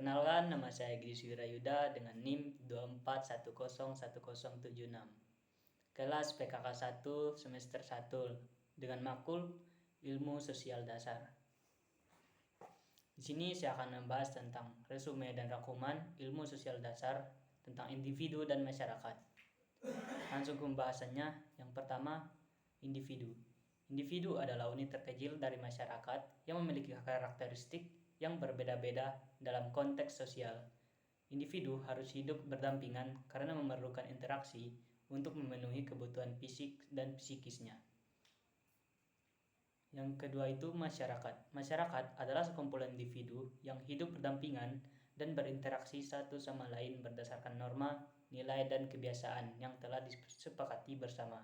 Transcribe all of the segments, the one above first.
Perkenalkan, nama saya Gris Wirayuda dengan NIM 24101076. Kelas PKK 1 semester 1 dengan makul Ilmu Sosial Dasar. Di sini saya akan membahas tentang resume dan rangkuman ilmu sosial dasar tentang individu dan masyarakat. Langsung ke pembahasannya. Yang pertama, individu. Individu adalah unit terkecil dari masyarakat yang memiliki karakteristik yang berbeda-beda dalam konteks sosial. Individu harus hidup berdampingan karena memerlukan interaksi untuk memenuhi kebutuhan fisik dan psikisnya. Yang kedua itu masyarakat. Masyarakat adalah sekumpulan individu yang hidup berdampingan dan berinteraksi satu sama lain berdasarkan norma, nilai, dan kebiasaan yang telah disepakati bersama.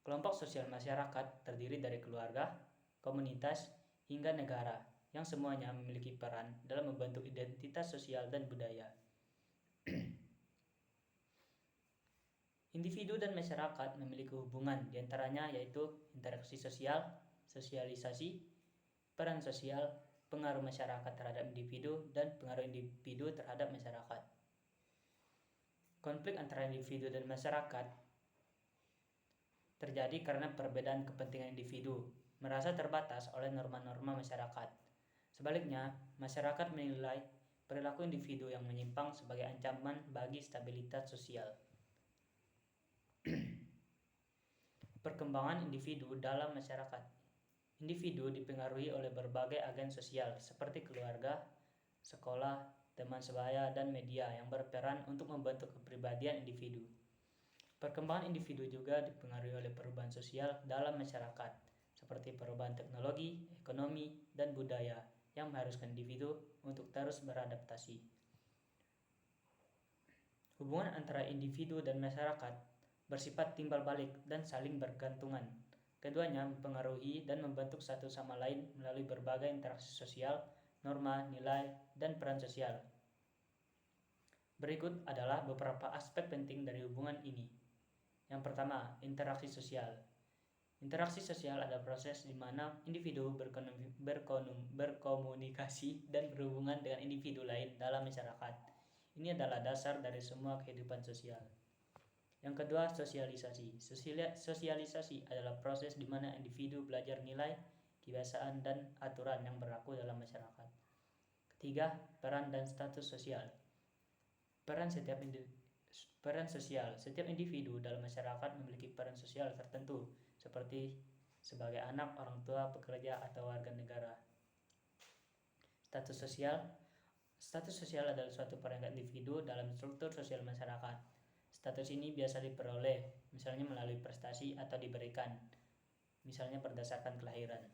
Kelompok sosial masyarakat terdiri dari keluarga, komunitas, hingga negara yang semuanya memiliki peran dalam membentuk identitas sosial dan budaya. Individu dan masyarakat memiliki hubungan diantaranya yaitu interaksi sosial, sosialisasi, peran sosial, pengaruh masyarakat terhadap individu, dan pengaruh individu terhadap masyarakat. Konflik antara individu dan masyarakat terjadi karena perbedaan kepentingan individu merasa terbatas oleh norma-norma masyarakat. Sebaliknya, masyarakat menilai perilaku individu yang menyimpang sebagai ancaman bagi stabilitas sosial. Perkembangan individu dalam masyarakat. Individu dipengaruhi oleh berbagai agen sosial seperti keluarga, sekolah, teman sebaya, dan media yang berperan untuk membentuk kepribadian individu. Perkembangan individu juga dipengaruhi oleh perubahan sosial dalam masyarakat, seperti perubahan teknologi, ekonomi, dan budaya yang mengharuskan individu untuk terus beradaptasi. Hubungan antara individu dan masyarakat bersifat timbal balik dan saling bergantungan. Keduanya mempengaruhi dan membentuk satu sama lain melalui berbagai interaksi sosial, norma, nilai, dan peran sosial. Berikut adalah beberapa aspek penting dari hubungan ini. Yang pertama, interaksi sosial. Interaksi sosial adalah proses di mana individu berkomunikasi dan berhubungan dengan individu lain dalam masyarakat. Ini adalah dasar dari semua kehidupan sosial. Yang kedua, sosialisasi. Sosialisasi adalah proses di mana individu belajar nilai, kebiasaan, dan aturan yang berlaku dalam masyarakat. Ketiga, peran dan status sosial. Peran sosial. Setiap individu dalam masyarakat memiliki peran sosial tertentu, seperti sebagai anak, orang tua, pekerja, atau warga negara. Status sosial. Status sosial adalah suatu peringkat individu dalam struktur sosial masyarakat. Status ini biasa diperoleh, misalnya melalui prestasi atau diberikan, misalnya berdasarkan kelahiran.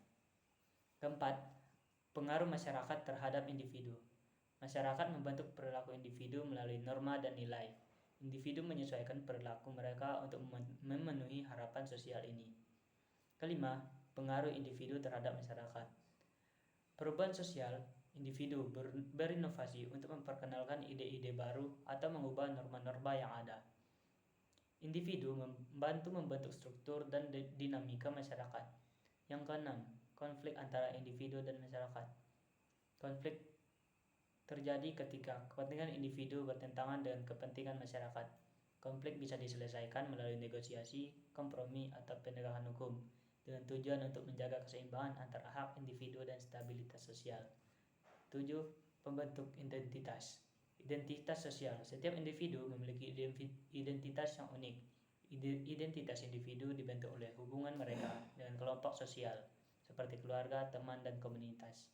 Keempat, pengaruh masyarakat terhadap individu. Masyarakat membentuk perilaku individu melalui norma dan nilai. Individu menyesuaikan perilaku mereka untuk memenuhi harapan sosial ini. Kelima, pengaruh individu terhadap masyarakat. Perubahan sosial, individu berinovasi untuk memperkenalkan ide-ide baru atau mengubah norma-norma yang ada. Individu membantu membentuk struktur dan dinamika masyarakat. Yang keenam, konflik antara individu dan masyarakat. Konflik terjadi ketika kepentingan individu bertentangan dengan kepentingan masyarakat. Konflik bisa diselesaikan melalui negosiasi, kompromi, atau penegakan hukum dengan tujuan untuk menjaga keseimbangan antara hak individu dan stabilitas sosial. 7. Pembentuk identitas. Identitas sosial. Setiap individu memiliki identitas yang unik. Identitas individu dibentuk oleh hubungan mereka dengan kelompok sosial, seperti keluarga, teman, dan komunitas.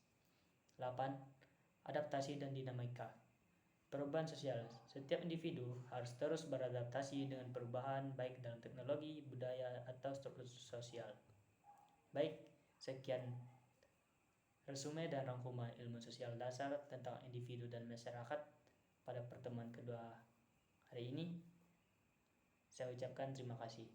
8. Adaptasi dan dinamika. Perubahan sosial. Setiap individu harus terus beradaptasi dengan perubahan baik dalam teknologi, budaya, atau struktur sosial. Baik, sekian resume dan rangkuman ilmu sosial dasar tentang individu dan masyarakat pada pertemuan kedua hari ini. Saya ucapkan terima kasih.